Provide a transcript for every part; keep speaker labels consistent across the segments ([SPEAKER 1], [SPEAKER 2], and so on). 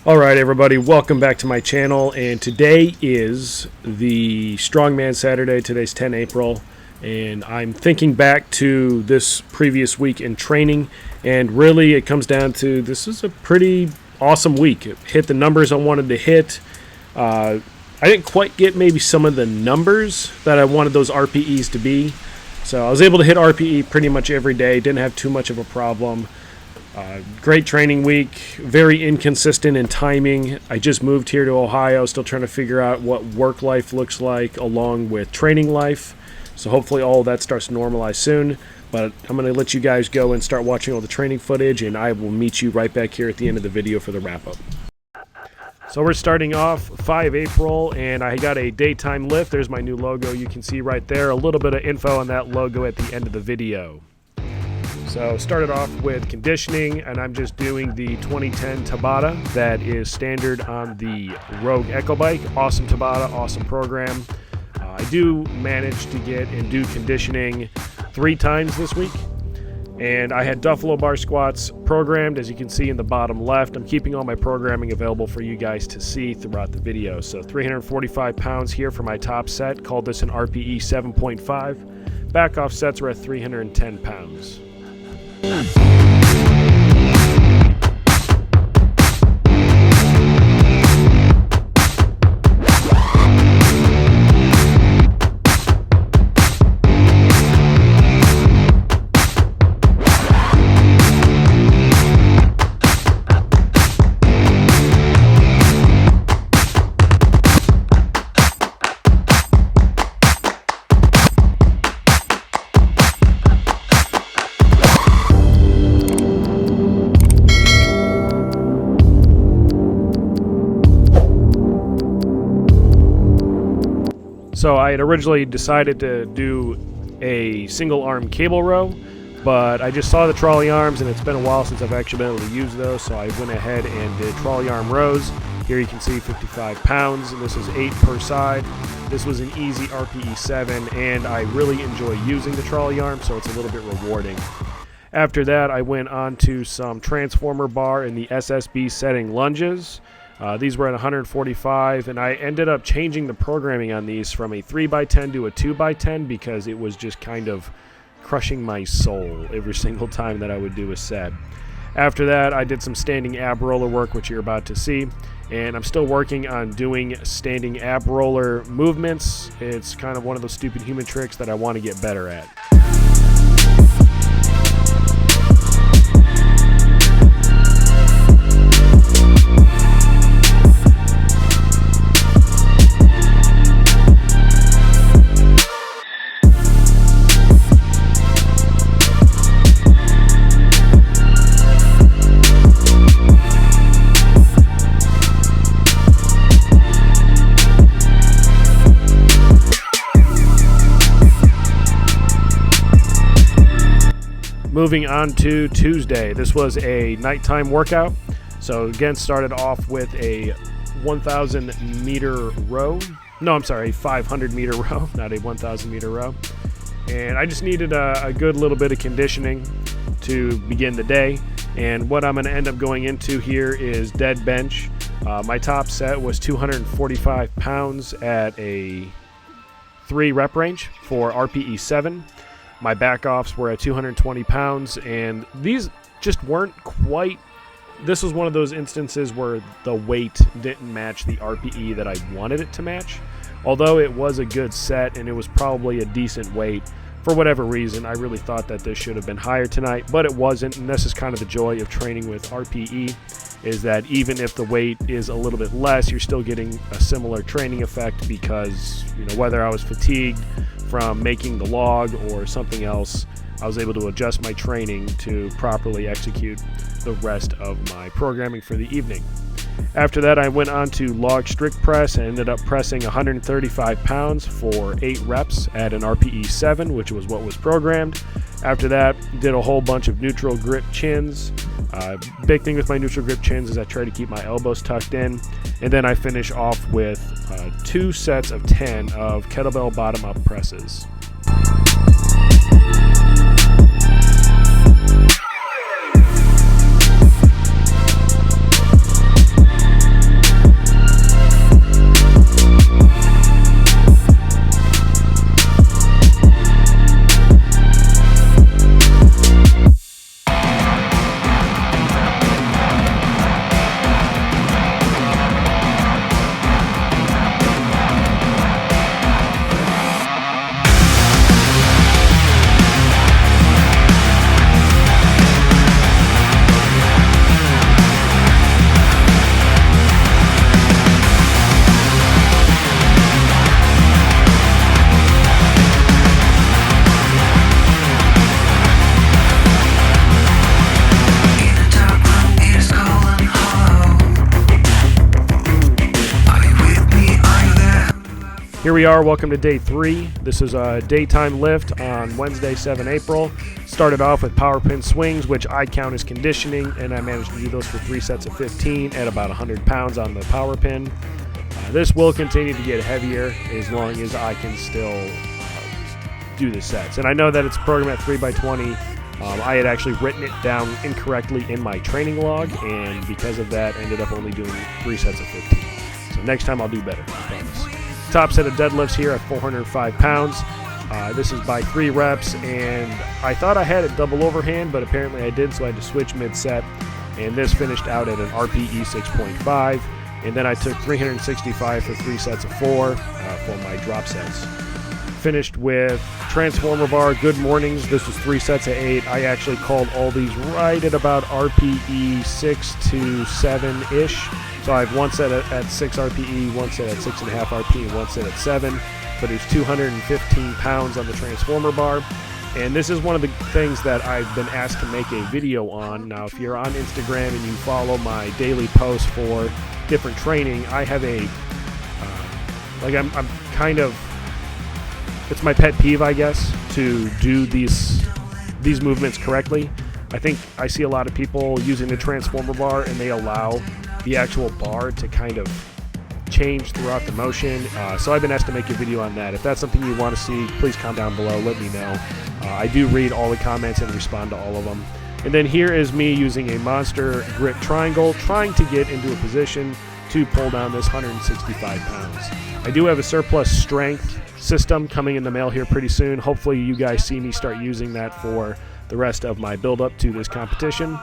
[SPEAKER 1] All right, everybody, welcome back to my channel, and today is the Strongman Saturday. Today's 10 April, and I'm thinking back to this previous week in training, and really it comes down to this is a pretty awesome week. It hit the numbers I wanted to hit. I didn't quite get maybe some of the numbers that I wanted those RPEs to be, so I was able to hit RPE pretty much every day, didn't have too much of a problem. Great training week, very inconsistent in timing. I just moved here to Ohio, still trying to figure out what work life looks like along with training life. So hopefully all of that starts to normalize soon. But I'm going to let you guys go and start watching all the training footage, and I will meet you right back here at the end of the video for the wrap-up. So we're starting off 5 April, and I got a daytime lift. There's my new logo you can see right there. A little bit of info on that logo at the end of the video. So started off with conditioning, and I'm just doing the 2010 Tabata that is standard on the Rogue Echo Bike. Awesome Tabata, awesome program. I do manage to get and do conditioning 3 times this week. And I had Duffalo bar squats programmed, as you can see in the bottom left. I'm keeping all my programming available for you guys to see throughout the video. So 345 pounds here for my top set. Called this an RPE 7.5. Back off sets were at 310 pounds. So I had originally decided to do a single arm cable row, but I just saw the trolley arms, and it's been a while since I've actually been able to use those, so I went ahead and did trolley arm rows. Here you can see 55 pounds, and this is 8 per side. This was an easy RPE 7, and I really enjoy using the trolley arm, so it's a little bit rewarding. After that, I went on to some transformer bar in the SSB setting lunges. These were at 145, and I ended up changing the programming on these from a 3x10 to a 2x10 because it was just kind of crushing my soul every single time that I would do a set. After that, I did some standing ab roller work, which you're about to see, and I'm still working on doing standing ab roller movements. It's kind of one of those stupid human tricks that I want to get better at. Moving on to Tuesday, this was a nighttime workout. So again, started off with a 1,000 meter row. No, I'm sorry, a 500 meter row, not a 1,000 meter row. And I just needed a good little bit of conditioning to begin the day. And what I'm going to end up going into here is dead bench. My top set was 245 pounds at a 3 rep range for RPE 7. My back offs were at 220 pounds, and these just weren't quite. This was one of those instances where the weight didn't match the RPE that I wanted it to match. Although it was a good set and it was probably a decent weight, for whatever reason, I really thought that this should have been higher tonight, but it wasn't. And this is kind of the joy of training with RPE, is that even if the weight is a little bit less, you're still getting a similar training effect because, you know, whether I was fatigued from making the log or something else, I was able to adjust my training to properly execute the rest of my programming for the evening. After that, I went on to log strict press and ended up pressing 135 pounds for 8 reps at an RPE 7, which was what was programmed. After that, did a whole bunch of neutral grip chins. Big thing with my neutral grip chins is I try to keep my elbows tucked in. And then I finish off with 2 sets of 10 of kettlebell bottom-up presses. Here we are, welcome to day 3. This is a daytime lift on Wednesday, 7 April. Started off with power pin swings, which I count as conditioning, and I managed to do those for 3 sets of 15 at about 100 pounds on the power pin. This will continue to get heavier as long as I can still do the sets. And I know that it's programmed at 3x20. I had actually written it down incorrectly in my training log, and because of that, ended up only doing 3 sets of 15. So next time I'll do better, I promise. Top set of deadlifts here at 405 pounds. This is by 3 reps, and I thought I had it double overhand, but apparently I did, so I had to switch mid-set. And this finished out at an RPE 6.5. And then I took 365 for 3 sets of 4 for my drop sets. Finished with transformer bar, good mornings. This was 3 sets of 8. I actually called all these right at about RPE 6 to 7-ish. So I have 1 set at 6 RPE, 1 set at 6.5 RPE, and 1 set at 7. But it was 215 pounds on the transformer bar. And this is one of the things that I've been asked to make a video on. Now, if you're on Instagram and you follow my daily posts for different training, I have a, I'm kind of, it's my pet peeve, I guess, to do these movements correctly. I think I see a lot of people using the transformer bar and they allow the actual bar to kind of change throughout the motion. So I've been asked to make a video on that. If that's something you want to see, please comment down below, let me know. I do read all the comments and respond to all of them. And then here is me using a monster grip triangle, trying to get into a position to pull down this 165 pounds. I do have a surplus strength system coming in the mail here pretty soon. Hopefully you guys see me start using that for the rest of my build up to this competition.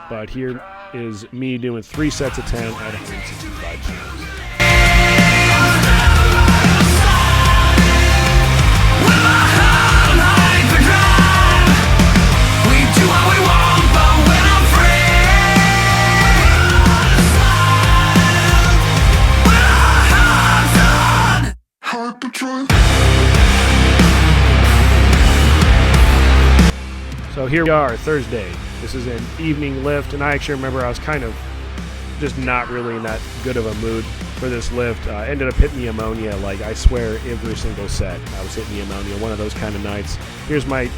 [SPEAKER 1] But here is me doing 3 sets of 10 at 165 pounds. So here we are, Thursday. This is an evening lift, and I actually remember I was kind of just not really in that good of a mood for this lift. Ended up hitting the ammonia, like I swear every single set I was hitting the ammonia, one of those kind of nights. Here's my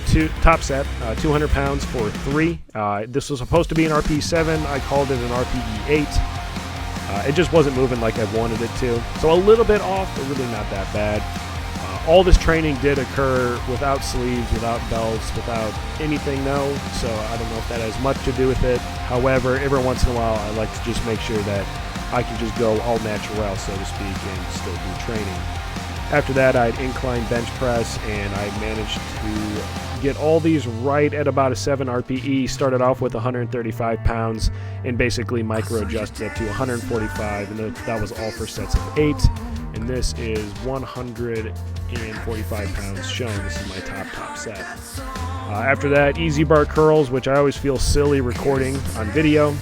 [SPEAKER 1] top set, 200 pounds for 3. This was supposed to be an RPE 7. I called it an RPE 8. It just wasn't moving like I wanted it to. So a little bit off, but really not that bad. All this training did occur without sleeves, without belts, without anything, no. So I don't know if that has much to do with it. However, every once in a while, I like to just make sure that I can just go all natural, so to speak, and still do training. After that, I had incline bench press, and I managed to get all these right at about a 7 RPE. Started off with 135 pounds and basically micro adjusted up to 145, and that was all for sets of 8. And this is 145 pounds shown. This is my top set. After that, easy bar curls, which I always feel silly recording on video.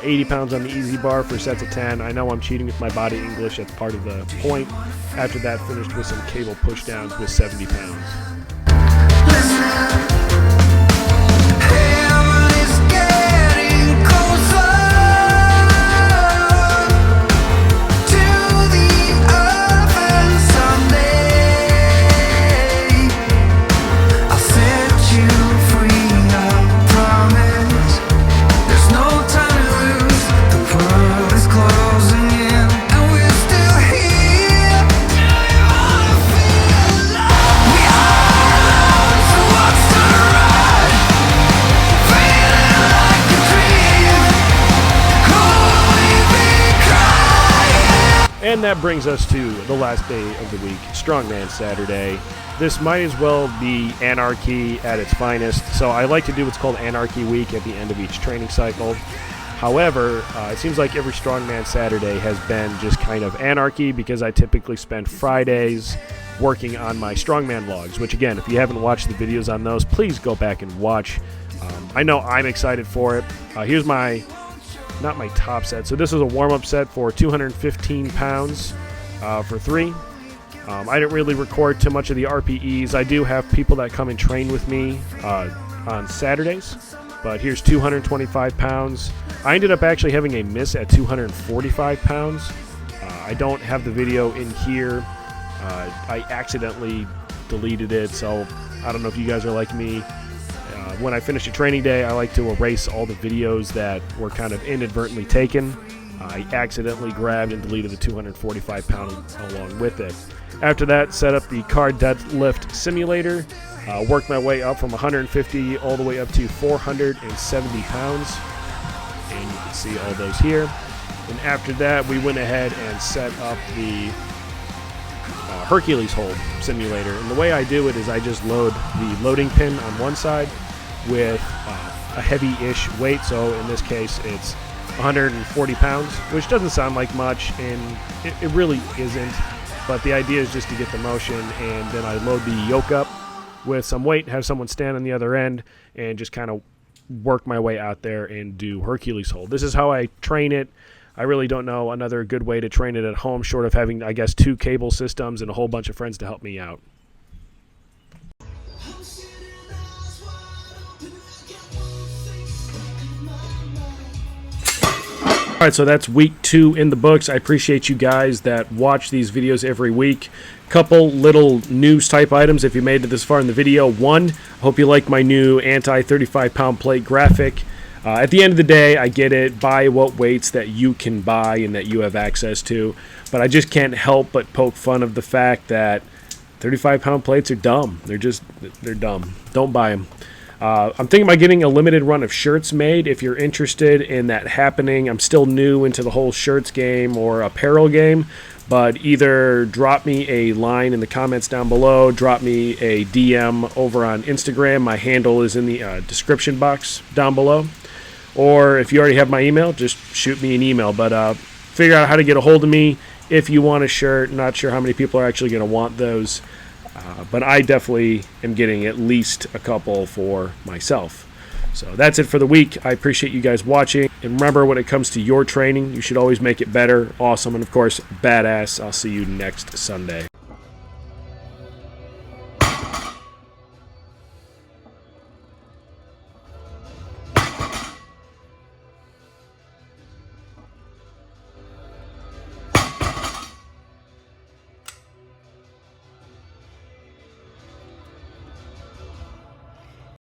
[SPEAKER 1] 80 pounds on the easy bar for sets of 10. I know I'm cheating with my body English. That's part of the point. After that, finished with some cable push downs with 70 pounds. And that brings us to the last day of the week, Strongman Saturday. This might as well be anarchy at its finest. So I like to do what's called Anarchy Week at the end of each training cycle. However, it seems like every Strongman Saturday has been just kind of anarchy because I typically spend Fridays working on my Strongman logs, which again, if you haven't watched the videos on those, please go back and watch. I know I'm excited for it. Here's not my top set. So this is a warm-up set for 215 pounds for 3. I didn't really record too much of the RPEs. I do have people that come and train with me on Saturdays, but here's 225 pounds. I ended up actually having a miss at 245 pounds. I don't have the video in here I accidentally deleted it, so I don't know if you guys are like me. When I finish a training day, I like to erase all the videos that were kind of inadvertently taken. I accidentally grabbed and deleted the 245-pound along with it. After that, set up the car deadlift simulator. Worked my way up from 150 all the way up to 470 pounds. And you can see all those here. And after that, we went ahead and set up the Hercules hold simulator. And the way I do it is I just load the loading pin on one side with a heavy-ish weight. So in this case, it's 140 pounds, which doesn't sound like much, and it really isn't. But the idea is just to get the motion, and then I load the yoke up with some weight, have someone stand on the other end, and just kind of work my way out there and do Hercules hold. This is how I train it. I really don't know another good way to train it at home, short of having, I guess, 2 cable systems and a whole bunch of friends to help me out. All right, so that's week 2 in the books. I appreciate you guys that watch these videos every week. Couple little news type items if you made it this far in the video. One, I hope you like my new anti-35-pound plate graphic. At the end of the day, I get it. Buy what weights that you can buy and that you have access to. But I just can't help but poke fun of the fact that 35-pound plates are dumb. They're dumb. Don't buy them. I'm thinking about getting a limited run of shirts made if you're interested in that happening. I'm still new into the whole shirts game or apparel game, but either drop me a line in the comments down below, drop me a DM over on Instagram. My handle is in the description box down below. Or if you already have my email, just shoot me an email. But figure out how to get a hold of me if you want a shirt. Not sure how many people are actually going to want those. But I definitely am getting at least a couple for myself. So that's it for the week. I appreciate you guys watching. And remember, when it comes to your training, you should always make it better, awesome, and of course, badass. I'll see you next Sunday.